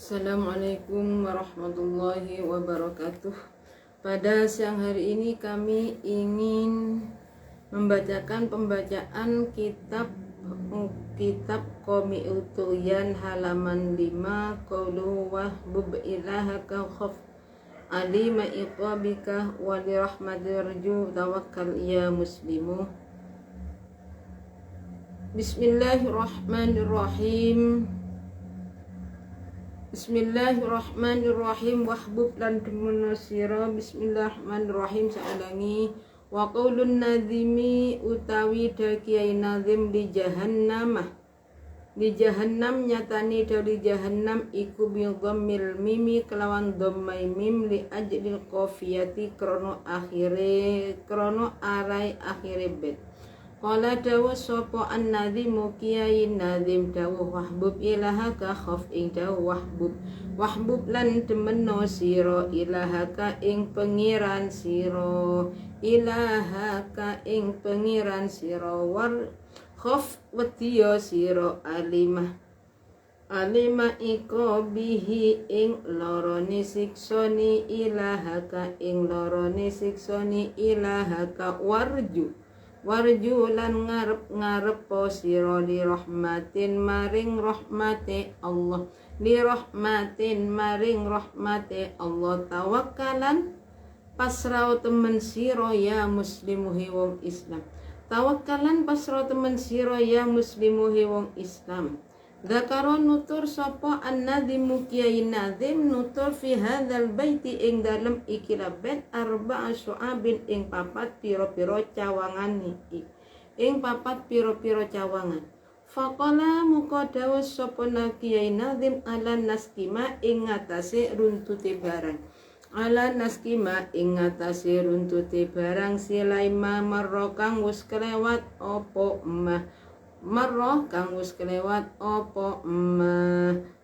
Assalamualaikum warahmatullahi wabarakatuh. Pada siang hari ini kami ingin membacakan pembacaan kitab Qami'ut Tughyan halaman 5, qaulu wahbub ilahaka khaf alima iqabika wa li rahmatirju tawakkal ya muslimu. Bismillahirrahmanirrahim. Bismillahirrahmanirrahim. Wahbub lan demen sira. Bismillahirrahmanirrahim. Saulangi. Wa qaulun nadhimi utawi dakiai nazim di jahannamah. Di jahannam nyatani dari jahannam iku bi dhammil mimi kelawan dhammai mim li ajlil qafiyati krono arai akhire bet. Qala dawuh sapa an-nadzimu kiai nadzim dawuh wahbub ilahaka khaf ing dawuh wahbub lan demeno sira ilahaka ing pengiran sira ilahaka ing pengiran sira war khaf wediya sira alimah iko bihi ing lorone siksoni ilahaka ing lorone siksoni ilahaka warju lan ngarep sira li rahmatin maring rahmate Allah tawakkalan pasrah temen sira ya muslimuhi wong Islam tawakkalan pasrah temen sira ya muslimuhi wong Islam. Dzakara nutur sapa an-nadzimu kiai nadzim nutur fi hadzal baiti ing dalem ikilah bait arba'a syu'abin ing papat pira-pira cawangan iki ing papat pira-pira cawangan. Faqala muka dawuh sapa kiai nadzim ala naskima ing ngatasé runtute barang silaima marro kang wis kelewat apa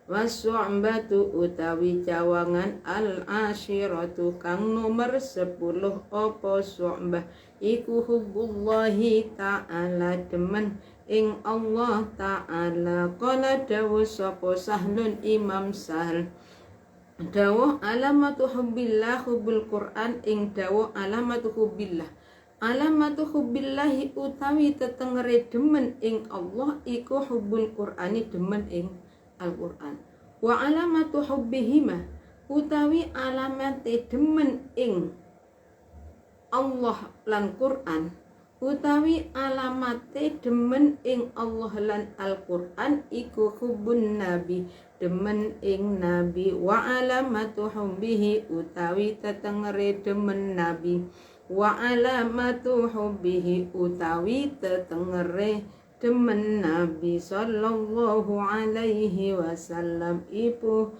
wasu'batu utawi cawangan al-ashiratu kang nomor 10 apa su'bah iku hubbullahi ta'ala demen ing Allah ta'ala. Qala dawuh sapa Sahlun Imam Sahl dawuh alamatu hubbillah hubbul Qur'an ing dawuh alamatu hubbillahi utawi tetengere demen ing Allah iku hubbul Qur'ani demen ing Al-Qur'an. Wa alamatu hubbihima utawi alamate demen ing Allah lan Qur'an utawi alamate demen ing Allah lan Al-Qur'an iku hubbun nabi demen ing nabi. Wa alamatu hubbihi utawi tetengere demen nabi utawi tetengere demen Nabi sallallahu alaihi wasallam iku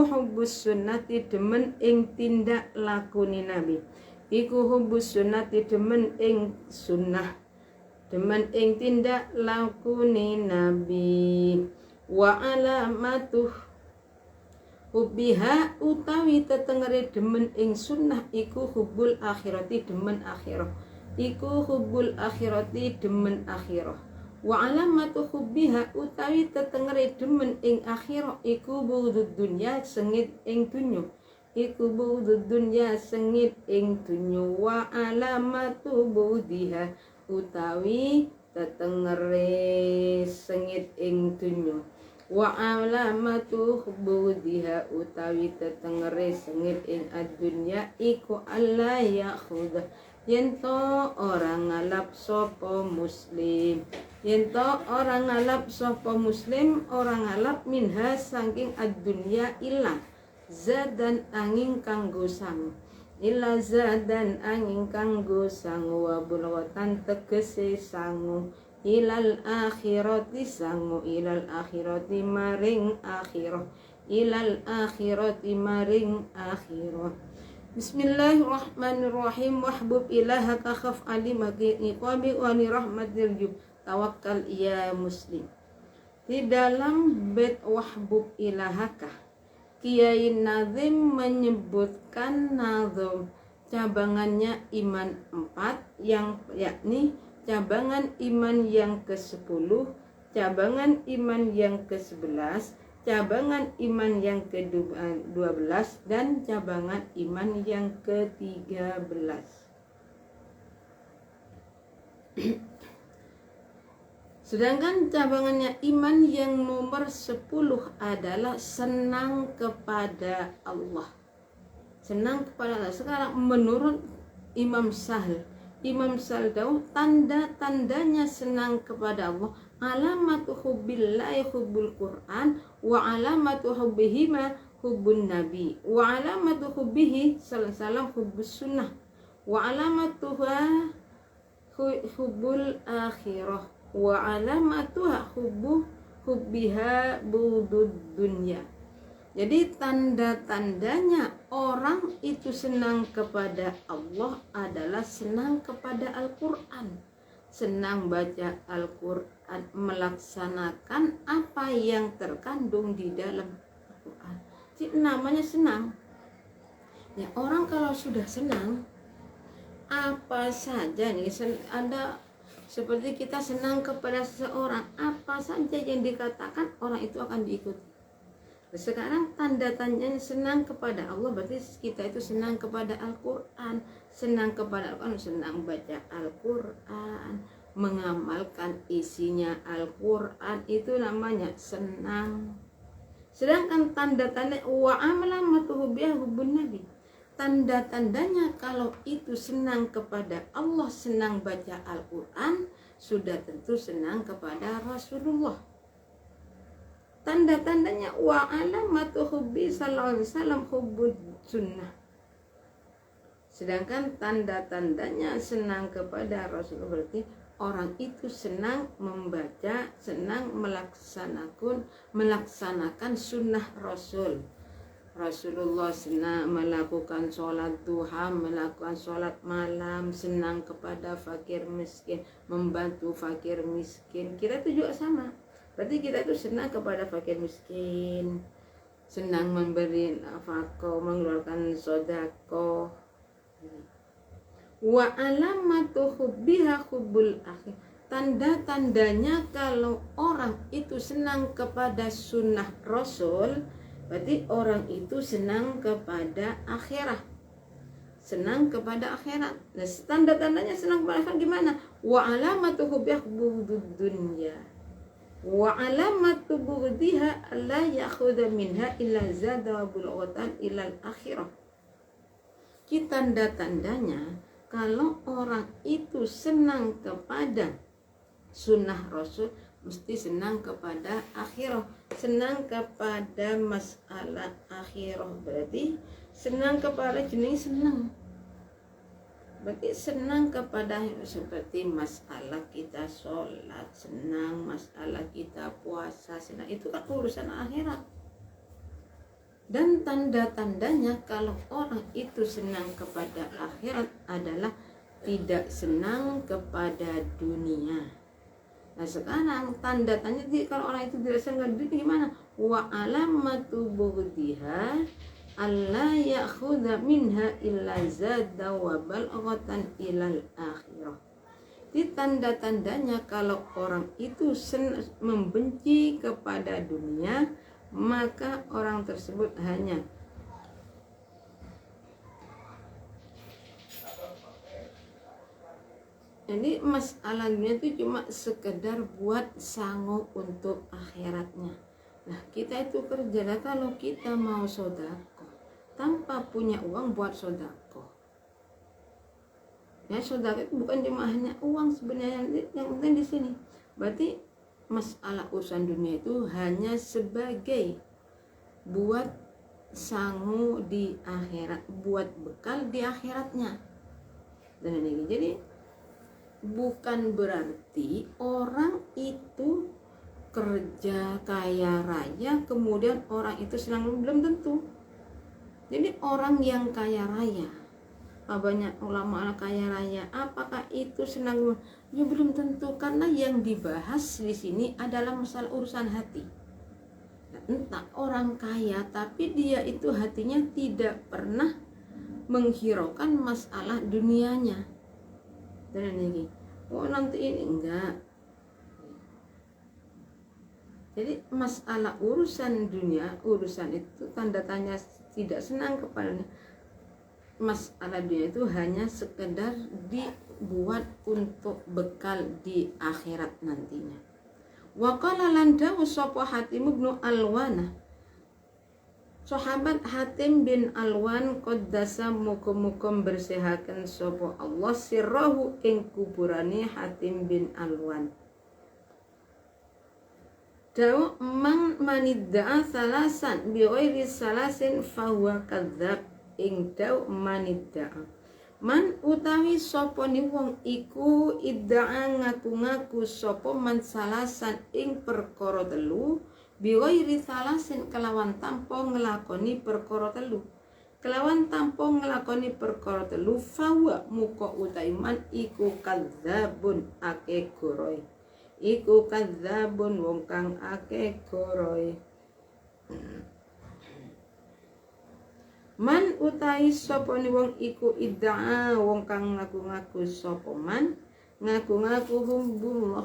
hubbus sunnati demen ing tindak lakune Nabi demen ing sunnah demen ing tindak lakune Nabi. Wa alamatuh hubbiha utawi tetengere demen ing sunnah iku hubbul akhirati demen akhirah wa alamatu hubbiha utawi tetengere demen ing akhirah iku bughudud dunya sengit ing dunyo wa alamatu bughdiha utawi tetengere sengit ing dunyo wa alamatu bughdiha utawi tetengere sengit ing ad-dunya iku alla yakhudha yen to ora ngalap sapa muslim ora ngalap minha saking ad-dunya illa zadan angin kanggo sangu wa bulwatan tegese sangu ilal akhirati maring akhirah. Bismillahirrahmanirrahim. Wahbub ilahaka khaf alimaki iqabi wa li rahmatirju tawakkal ya muslim. Di dalam bait wahbub ilahaka Kiai Nazim menyebutkan nazam cabangannya iman 4 yang yakni cabangan iman yang ke-10, cabangan iman yang ke-11, cabangan iman yang ke-12 dan cabangan iman yang ke-13. Sedangkan cabangannya iman yang nomor 10 adalah senang kepada Allah. Senang kepada Allah. Sekarang menurut Imam Sahl tahu tanda-tandanya senang kepada Allah, alamatu hubbillahi hubbul Quran, wa alamatu hubbihima hubbun nabi, wa alamatu hubbihi sallallahu hubbus sunnah, wa alamatuha hubbul akhirah, wa alamatuha hubbiha budud dunya. Jadi tanda-tandanya orang itu senang kepada Allah adalah senang kepada Al-Quran, senang baca Al-Quran, melaksanakan apa yang terkandung di dalam Al-Quran. Jadi namanya senang. Ya, orang kalau sudah senang, apa saja nih, ada seperti kita senang kepada seseorang, apa saja yang dikatakan orang itu akan diikuti. Sekarang tanda-tandanya senang kepada Allah berarti kita itu senang kepada Al-Quran, senang kepada Al-Quran, senang baca Al-Quran, mengamalkan isinya Al-Quran, itu namanya senang. Sedangkan tanda-tanda wa alamatuhu biha hubbun nabi, tanda-tandanya kalau itu senang kepada Allah, senang baca Al-Quran, sudah tentu senang kepada Rasulullah. Tanda-tandanya wa alamatu hubbi sallallahu alaihi wasallam hubbud sunnah. Sedangkan tanda-tandanya senang kepada Rasulullah berarti orang itu senang membaca, senang melaksanakan sunnah Rasul. Rasulullah senang melakukan sholat duha, melakukan sholat malam, senang kepada fakir miskin, membantu fakir miskin. Kita itu juga sama. Berarti kita itu senang kepada fakir miskin, senang memberi nafkah, mengeluarkan sedekah. Wa alamatu hubbiha hubbul akhir. Tanda-tandanya kalau orang itu senang kepada sunnah Rasul, berarti orang itu senang kepada akhirat. Senang kepada akhirat. Nah, tanda-tandanya senang kepada akhirat gimana? Wa alamatu hubbiha hubbud dunya. Wa alamatu bughdiha la yakhudha minha illa zada wa bulghatan ila al-akhirah. Tanda-tandanya kalau orang itu senang kepada sunnah Rasul, mesti senang kepada akhirah, senang kepada masalah akhirah. Berarti senang kepada jenis senang, berarti senang kepada seperti masalah kita sholat, senang masalah kita puasa, senang, itu kan urusan akhirat. Dan tanda-tandanya kalau orang itu senang kepada akhirat adalah tidak senang kepada dunia. Nah sekarang tanda-tandanya kalau orang itu tidak senang kepada dunia gimana? Wa alamatu bughdiha alla ya'khudha minha illa zadda wa balghatan ilal akhirah. Di tanda-tandanya kalau orang itu membenci kepada dunia, maka orang tersebut hanya jadi masalah dunia itu cuma sekedar buat sanggup untuk akhiratnya. Nah kita itu kerja, kalau kita mau sodako tanpa punya uang buat sodako, ya sodako itu bukan cuma hanya uang sebenarnya, yang penting di sini berarti masalah urusan dunia itu hanya sebagai buat sangu di akhirat, buat bekal di akhiratnya. Dan ini jadi bukan berarti orang itu kerja kaya raya kemudian orang itu senang, belum tentu. Jadi orang yang kaya raya, banyak ulama kaya raya, apakah itu senang? Ya belum tentu, karena yang dibahas di sini adalah masalah urusan hati. Nah, entah orang kaya tapi dia itu hatinya tidak pernah menghiraukan masalah dunianya. Dan ini, oh nanti ini enggak. Jadi masalah urusan dunia, urusan itu tanda tanya tidak senang kepadanya. Masalah dunia itu hanya sekedar dibuat untuk bekal di akhirat nantinya. Wa qala lan dawu sapa Hatim bin Alwana, sahabat Hatim bin Alwan qaddasa muga-muga bersihaken sapa Allah sirrahu ing kuburane Hatim bin Alwan. Dawu manidda'a salasan bi ghairi salasin fahuwa kadzab. Ing dawu manidda'a man utawi sapa ni wong iku idda'a ngaku-ngaku sapa man salasan ing perkara telu bi ghairi salasin kelawan tanpa nglakoni perkara telu. Kelawan tanpa nglakoni perkara telu fahuwa muka utawi man iku kadzabun akeh goroe. Iku kadzabun wong kang akeh goroe. Man utai sapa ni wong iku idda'a wong kang ngaku-ngaku sapa man ngaku-ngaku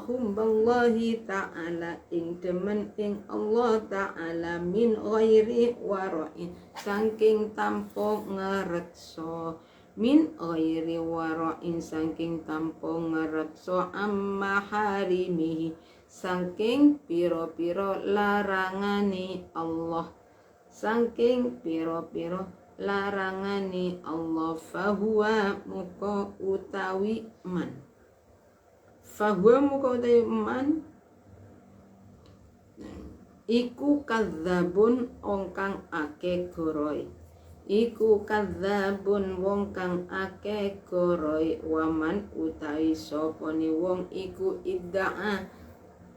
humballahi ta'ala ing demen ing Allah ta'ala min ghairi wara'in saking tanpa ngreksa, min ghairi wara'in saking tanpa ngreksa amma harimihi saking pira-pira larangane Allah, saking pira-pira larangane Allah. Fahuwa muka utawi man, fahuwa muka utawi man iku kadzabun wong kang akeh goroe. Iku kadzabun wong kang akeh goroe. Waman utawi sapa ni wong iku idda'a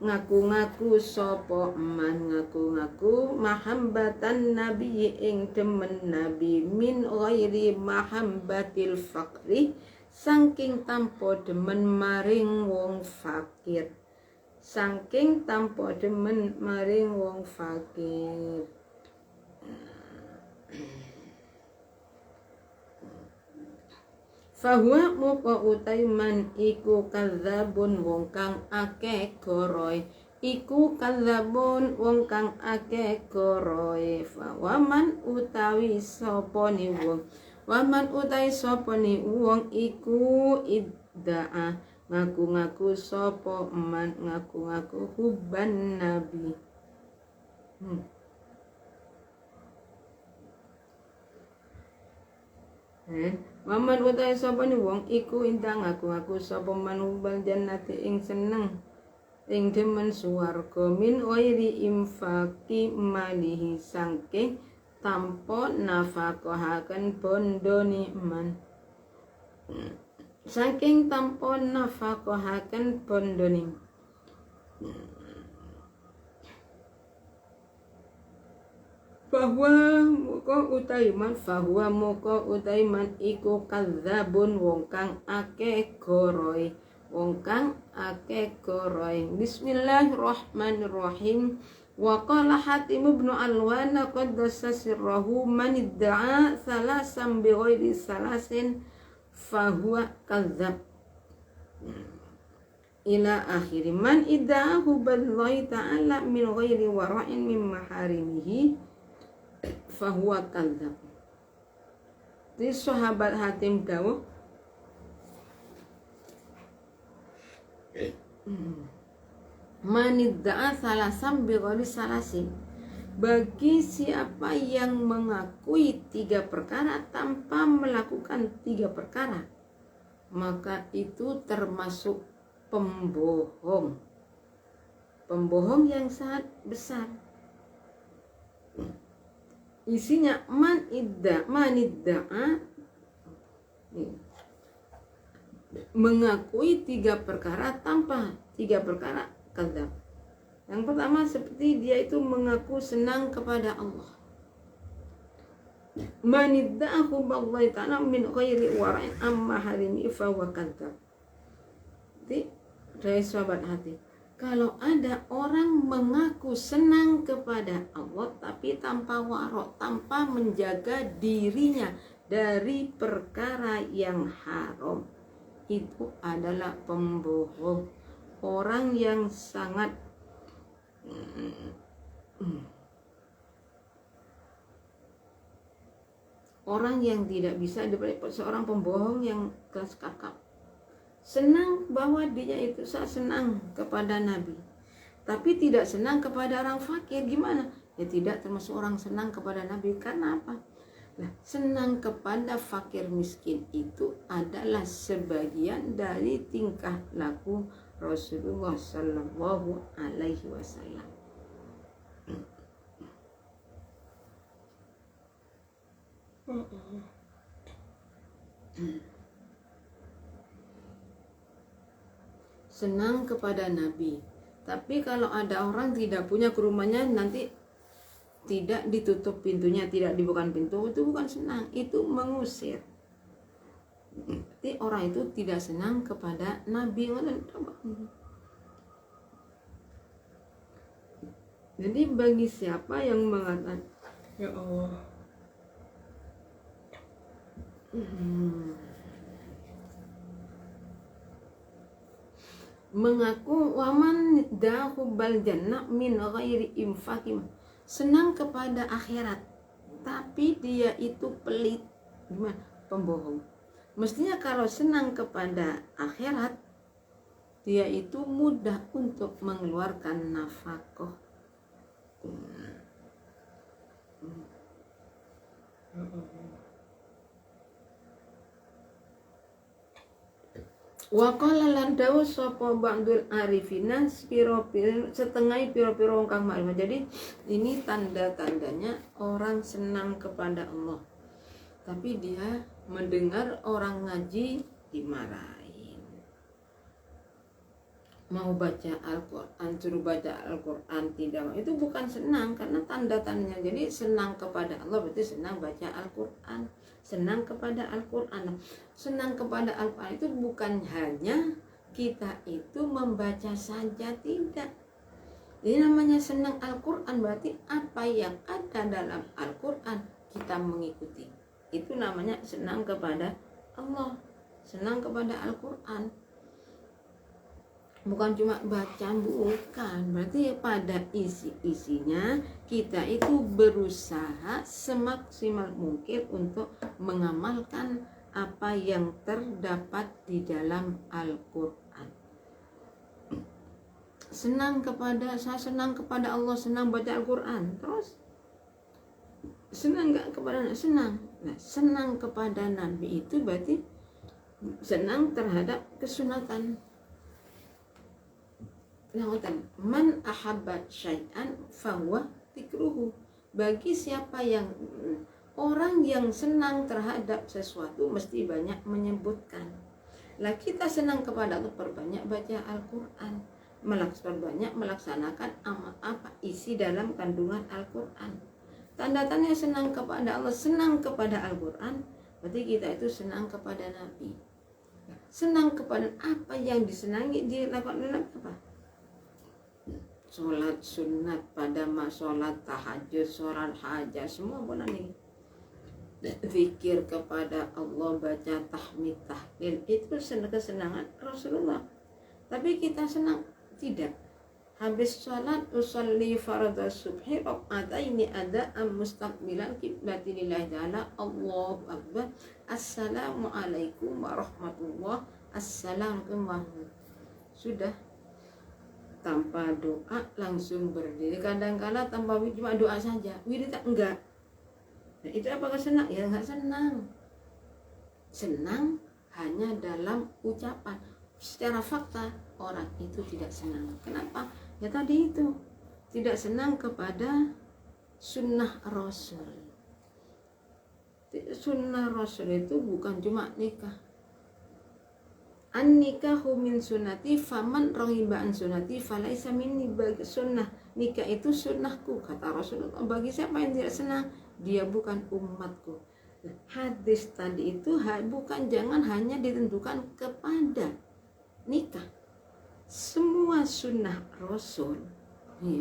ngaku-ngaku sapa man ngaku-ngaku mahambatan nabi ing demen nabi min ghairi mahambatil faqri saking tanpa demen maring wong fakir, saking tanpa demen maring wong fakir. Fahuwa muka utai man iku kadzabun wong kang akeh goroe. Iku kadzabun wong kang akeh goroe. Waman utawi sapa ni wong, waman utawi sapa ni wong iku idda'a ngaku-ngaku sapa man ngaku-ngaku hubban nabi. Waman utai sapa ni wong iku indang ngaku-ngaku sapa man hubal jannati ing seneng ing demen swarga min ghairi infaqi malihi saking tanpa nafaqahaken bondone man, saking tanpa nafaqahaken bondone. Fahuwa muka utaiman, fahuwa muka utaiman iku kadzabun wong kang akeh goroe, wong kang akeh goroe. Bismillahirrahmanirrahim. Wa qala Hatim bin Alwan qaddasa sirrahu man idda'a salasan bi ghairi salasin fahuwa kadzab ila akhir. Man idda'ahu billahi ta'ala min ghairi wara'in min maharimihi fahuwa kadzab. Di sahabat Hatim dawuh manidda'a salasan bighairi salasin, bagi siapa yang mengakui 3 perkara tanpa melakukan 3 perkara, maka itu termasuk pembohong, pembohong yang sangat besar. Isinya manidda'a mengakui 3 perkara tanpa 3 perkara kadzab. Yang pertama seperti dia itu mengaku senang kepada Allah. Manidda'ahu billahi ta'ala min ghairi wara'in amma harimi fa huwa kadzab. Dari sahabat hati, kalau ada orang mengaku senang kepada Allah tapi tanpa warok, tanpa menjaga dirinya dari perkara yang haram, itu adalah pembohong, orang yang sangat Orang yang tidak bisa seorang pembohong yang kelas kakap, senang bahwa dia itu senang kepada Nabi, tapi tidak senang kepada orang fakir. Gimana? Ya tidak termasuk orang senang kepada Nabi. Karena apa? Nah, senang kepada fakir miskin itu adalah sebagian dari tingkah laku Rasulullah Shallallahu Alaihi Wasallam. Senang kepada Nabi, tapi kalau ada orang tidak punya ke rumahnya, nanti tidak ditutup pintunya, tidak dibuka pintu, itu bukan senang, itu mengusir. Jadi orang itu tidak senang kepada Nabi. Jadi bagi siapa yang mengatakan, ya Allah, mengaku waman dahubal jannah min ghairi infaqim, senang kepada akhirat tapi dia itu pelit, gimana? Pembohong. Mestinya kalau senang kepada akhirat dia itu mudah untuk mengeluarkan nafkah. Wa qala lan dawu sapa ba'dul arifina setengah piro-piro wong kang makrifat. Jadi ini tanda-tandanya orang senang kepada Allah, tapi dia mendengar orang ngaji dimarahin. Mau baca Al-Quran, suruh baca Al-Quran tidak, itu bukan senang, karena tanda-tandanya. Jadi senang kepada Allah berarti senang baca Al-Quran, senang kepada Al-Quran. Senang kepada Al-Quran itu bukan hanya kita itu membaca saja, tidak. Jadi namanya senang Al-Quran berarti apa yang ada dalam Al-Quran kita mengikuti. Itu namanya senang kepada Allah, senang kepada Al-Quran. Bukan cuma baca, bukan. Berarti pada isi-isinya kita itu berusaha semaksimal mungkin untuk mengamalkan apa yang terdapat di dalam Al-Quran. Saya senang kepada Allah, senang baca Al-Quran. Terus senang nggak kepada Nabi? Senang. Nah, senang kepada Nabi itu berarti senang terhadap kesunatan. Man ahabba syai'an fahuwa dzikruhu. Bagi siapa yang orang yang senang terhadap sesuatu mesti banyak menyebutkan. Lah kita senang kepada Allah, perbanyak baca Al-Quran, perbanyak melaksanakan apa isi dalam kandungan Al-Quran. Tanda-tanda senang kepada Allah, senang kepada Al-Quran, berarti kita itu senang kepada Nabi. Senang kepada apa yang disenangi dilakukan oleh Nabi apa? Sholat sunat pada sholat tahajud, sholat hajat, semua benar nih. Zikir kepada Allah, baca tahmid, tahlil, itu kesenangan Rasulullah. Tapi kita senang tidak. Habis sholat usolli fardhu subhi rakaataini adaan mustaqbilan qiblati lillahi ta'ala, Allahu akbar, assalamualaikum warahmatullah, assalamualaikum warahmatullah. Sudah, tanpa doa langsung berdiri. Kadang-kala tanpa cuma doa saja, wirid enggak. Nah, itu apakah senang? Ya enggak senang. Senang hanya dalam ucapan. Secara fakta orang itu tidak senang. Kenapa? Ya tadi itu, tidak senang kepada sunnah Rasul. Sunnah Rasul itu bukan cuma nikah. An-nikahu min sunnati faman raghiba an sunnati falaisa minni. Bagi sunnah nikah itu sunnahku, kata Rasulullah. Bagi siapa yang tidak senang, dia bukan umatku. Hadis tadi itu bukan, jangan hanya ditentukan kepada nikah. Semua sunnah Rasul ya.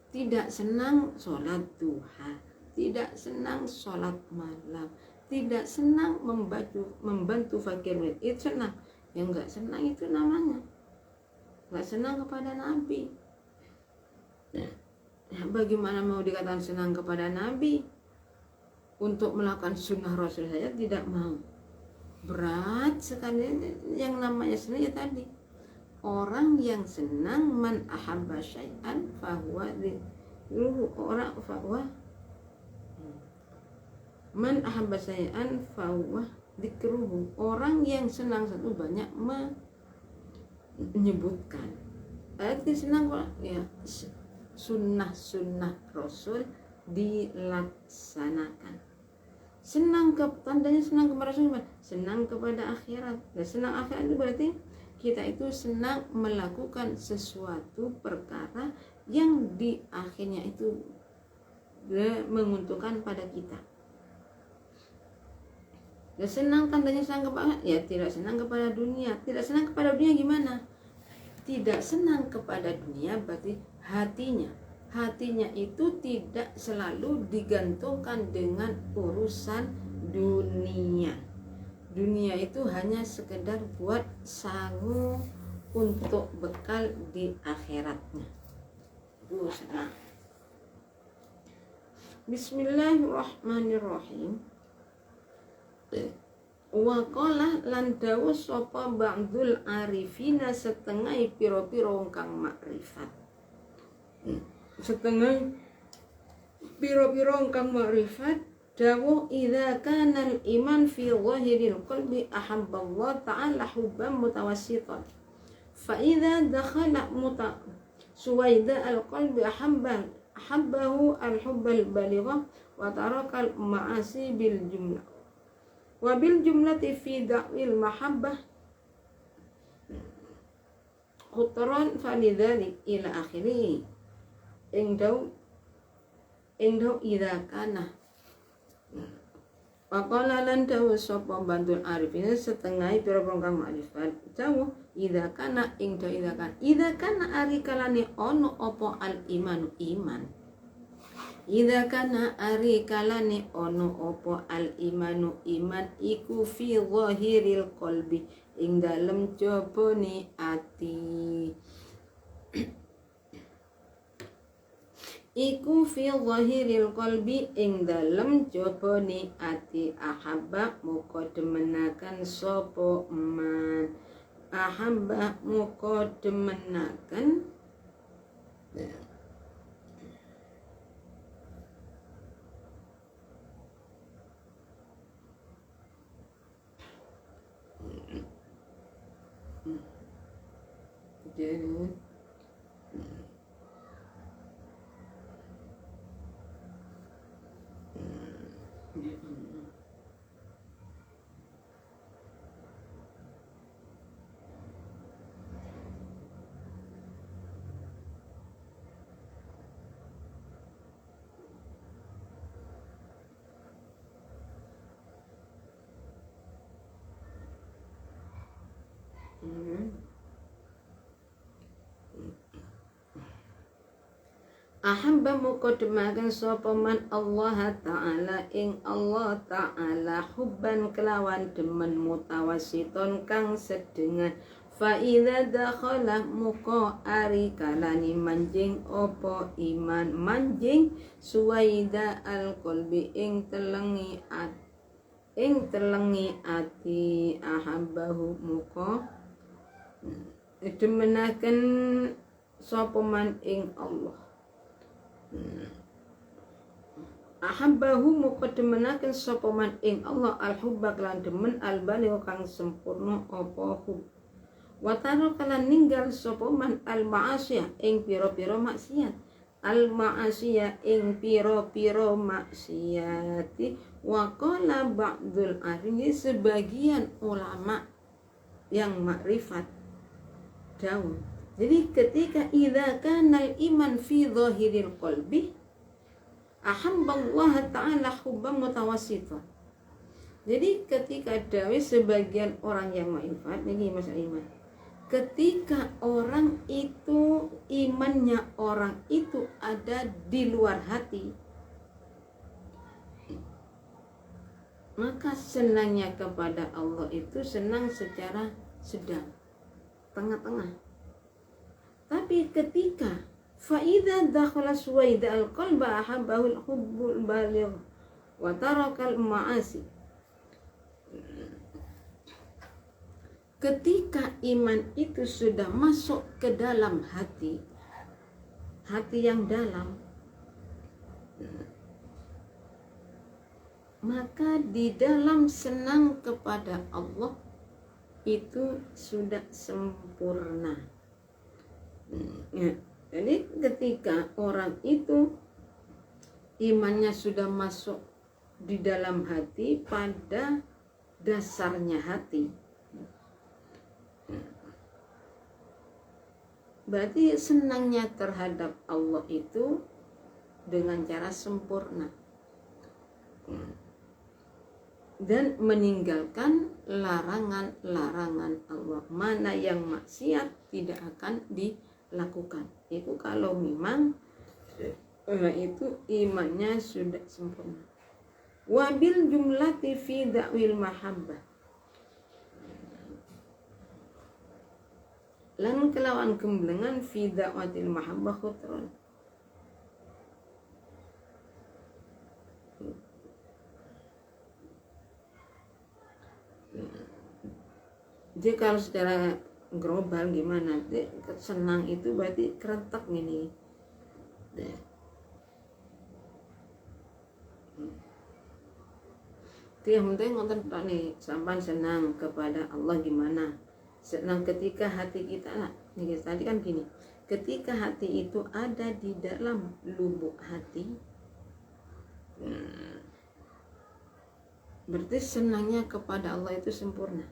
Tidak senang sholat duha, tidak senang sholat malam, tidak senang membantu fakir miskin, itu senang. Yang nggak senang itu namanya nggak senang kepada Nabi. Bagaimana mau dikatakan senang kepada Nabi? Untuk melakukan sunnah Rasul saja tidak mau. Berat sekali. Yang namanya senang ya tadi, orang yang senang, man ahabba syai'an fahuwa orang fahuwa man ahabba syai'an fahuwa dzikruhu. Orang yang senang satu banyak menyebutkan. Arti senang ya sunnah Rasul dilaksanakan. Tandanya senang kepada Rasul, senang kepada akhirat. Dan senang akhirat itu berarti kita itu senang melakukan sesuatu perkara yang di akhirnya itu menguntungkan pada kita. Dan senang tandanya senang kepada, ya tidak senang kepada dunia. Tidak senang kepada dunia gimana? Tidak senang kepada dunia berarti hatinya itu tidak selalu digantungkan dengan urusan dunia. Dunia itu hanya sekedar buat sangu untuk bekal di akhiratnya. Itu senang. Bismillahirrahmanirrahim. Wa qala lan dawuh sapa ba'dul arifina setengah piro-piro kang makrifat. Setengah piro-piro kang makrifat dawuh idza kana al iman fi zahiril qalbi ahabba Allah ta'ala hubban mutawassitan fa idza dakhala suwaida al qalbi ahabbahu al hubbal baligha wa taraka al ma'asi bil jumlah wa bil jumlati fi da'wil mahabbah khutran falidzalik ila akhirih. Engdau idza kana Waqala lan dawu sapa bantul arifin setengah pira-pira kang makrifat dawu idza kana idza kana ari kalane ono apa al imanu iman. Idza kana ari kalane ono apa al imanu iman iku fi zahiril qalbi ing dalem jabane ati. Iku fi zahiril qalbi ing dalem jabane ati ahabba muka demenaken sapa man. Ahabba muka demenaken ahabba muqaddamaken sapa man Allah Ta'ala ing Allah Ta'ala hubban kelawan demen mutawassiton kang sedengan fa idza dakhala muqa ari kalani manjing apa iman manjing suwaida al qalbi ing telengi ati ahabbahu muqa demenaken sapa man ing Allah. Ahabbahu muqaddimaken sapa man ing Allah al-hubba lan demen al-baligh kang sempurna apa hub. Wa tarokalan ninggal sapa man al-ma'asiyah ing pira-pira maksiat. Al-ma'asiyah ing pira-pira maksiati. Wa qala ba'dul arifin sebagian ulama yang makrifat daun. Jadi ketika idza kana al-iman fi zahiril qalbi ahabba Allah Ta'ala hubban mutawassitan. Jadi ketika dawe sebagian orang yang makrifat ini masalah iman. Ketika orang itu imannya orang itu ada di luar hati, maka senangnya kepada Allah itu senang secara sedang, tengah-tengah. Tapi ketika fa idza dakhala suwaida al-qalba ahabbahu al-hubbul baligh wa tarakal ma'asi. Ketika iman itu sudah masuk ke dalam hati yang dalam, maka di dalam senang kepada Allah itu sudah sempurna. Jadi ketika orang itu imannya sudah masuk di dalam hati, pada dasarnya hati, berarti senangnya terhadap Allah itu dengan cara sempurna dan meninggalkan larangan-larangan Allah. Mana yang maksiat tidak akan dilakukan. Itu kalau memang itu imannya sudah sempurna. Wabil jumlati fi da'wil mahabbah, lan kelawan kemblengan fi da'watil mahabbah khutron. Jadi kalau secara global gimana, senang itu berarti kerentak gini. Itu yang penting ngonten nih, sampai senang kepada Allah gimana? Senang ketika hati kita lah. Nih tadi kan gini, ketika hati itu ada di dalam lubuk hati, berarti senangnya kepada Allah itu sempurna.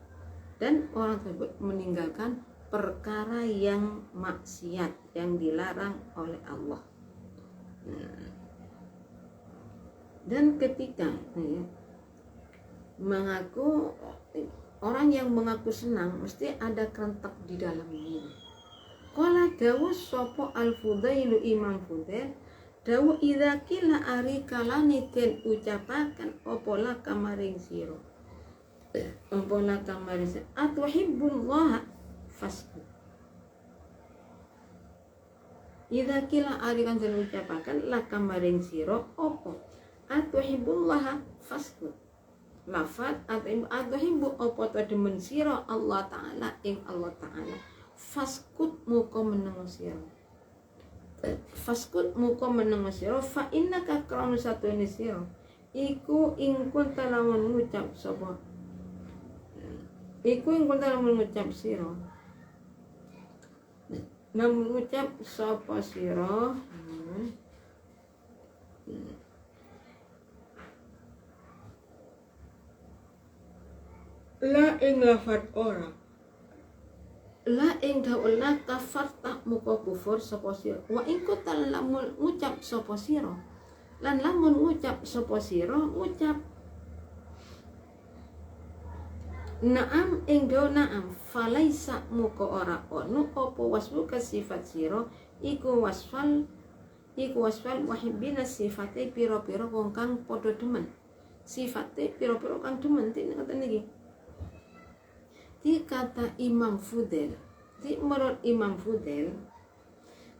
Dan orang tersebut meninggalkan perkara yang maksiat, yang dilarang oleh Allah. Dan ketika mengaku, orang yang mengaku senang mesti ada kerentak di dalamnya. Qala dawu sopo al-Fudailu Imam Fudail, dawu idza kila ari kalane den ucapaken apa la kamaring sira. Apa la kamaring sira atuhibbullah fasbut. Idza kila ari kan den ucapaken la kamaring sira apa atuhibbullah fasbut. Lafat atuhibbu apa ta demen sira Allah taala ing Allah taala, faskut muka menengo sira, faskut muka menengo sira, fa innaka krana satune sira iku ing kunta lamun ngucap sapa, iku ing kunta lamun ngucap sira, namun ngucap sapa sira, la ing lafat ora, la ing daula kafar tak muka kufur sapa sira, wa ing kutal lamun ngucap sapa sira, lan lamun ngucap sapa sira ngucap naam ing daw naam, falaisa muka ora ono apa wasfu ka sifat sira iku wasfal wahibbina sifate pira-pira wong kang padha demen, sifate pira-pira kang demen. Ngoten niki di kata Imam Fudail, menurut Imam Fudail,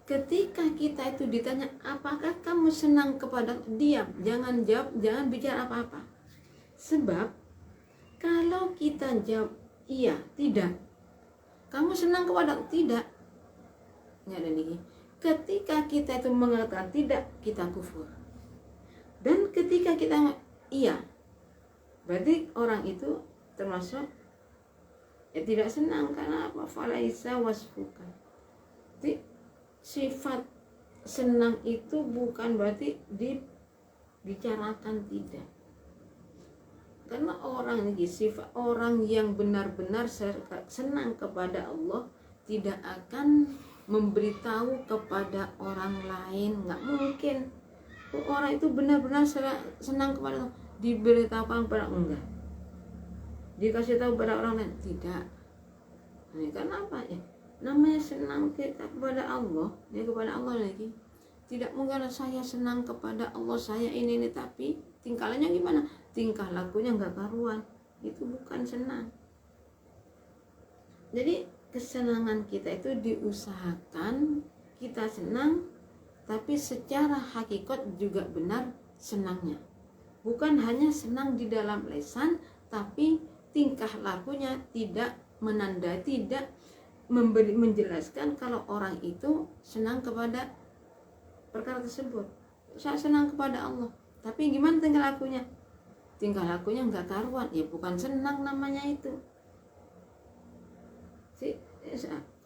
ketika kita itu ditanya apakah kamu senang kepada, diam, jangan jawab, jangan bicara apa-apa. Sebab kalau kita jawab iya, tidak, kamu senang kepada, tidak, nggak ada lagi. Ketika kita itu mengatakan tidak, kita kufur. Dan ketika kita iya, berarti orang itu termasuk tidak senang. Karena apa? Falaisa wasfukan. Jadi sifat senang itu bukan berarti dibicarakan, tidak. Karena orang ini sifat orang yang benar-benar senang kepada Allah tidak akan memberitahu kepada orang lain, nggak mungkin. Orang itu benar-benar senang kepada Allah diberitahukan kepada enggak, dikasih tahu pada orang lain, tidak. Nah, karena apa ya? Namanya senang kita kepada Allah, ya kepada Allah lagi. Tidak mungkin saya senang kepada Allah, saya ini tapi tingkahnya gimana? Tingkah lakunya nggak karuan. Itu bukan senang. Jadi kesenangan kita itu diusahakan kita senang tapi secara hakikat juga benar senangnya. Bukan hanya senang di dalam lisan, tapi tingkah lakunya tidak menandai, tidak menjelaskan kalau orang itu senang kepada perkara tersebut. Saya senang kepada Allah, tapi gimana tingkah lakunya? Tingkah lakunya nggak karuan, ya bukan senang namanya itu.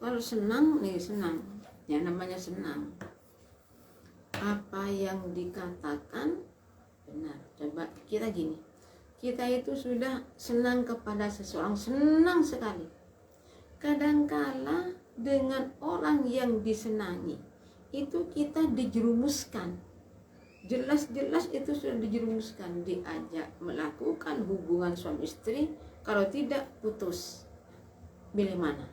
Kalau senang nih senang, ya namanya senang. Apa yang dikatakan benar. Coba kita gini, kita itu sudah senang kepada seseorang, senang sekali. Kadangkala dengan orang yang disenangi itu kita dijerumuskan, jelas-jelas itu sudah dijerumuskan, diajak melakukan hubungan suami istri, kalau tidak putus. Pilih mana?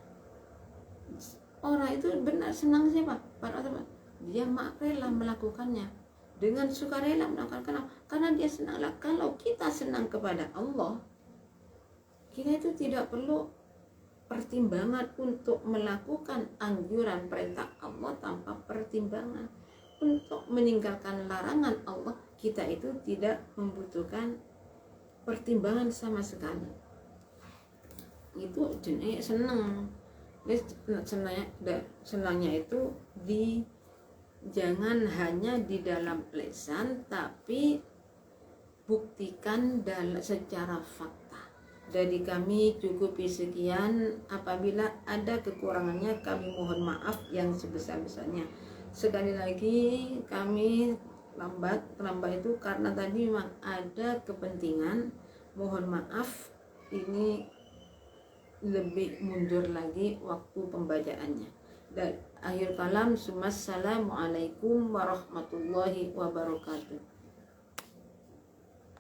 Orang itu benar senang siapa? Dia rela melakukannya, dengan sukarela melakukan, karena dia senanglah. Kalau kita senang kepada Allah, kita itu tidak perlu pertimbangan untuk melakukan anjuran perintah Allah tanpa pertimbangan. Untuk meninggalkan larangan Allah, kita itu tidak membutuhkan pertimbangan sama sekali. Itu jenis senang. Senangnya itu jangan hanya di dalam lisan, tapi buktikan secara fakta. Dari kami cukupi sekian. Apabila ada kekurangannya, kami mohon maaf yang sebesar-besarnya. Sekali lagi kami lambat itu karena tadi memang ada kepentingan. Mohon maaf, ini lebih mundur lagi waktu pembacaannya. Dan akhir kalam, assalamualaikum warahmatullahi wabarakatuh.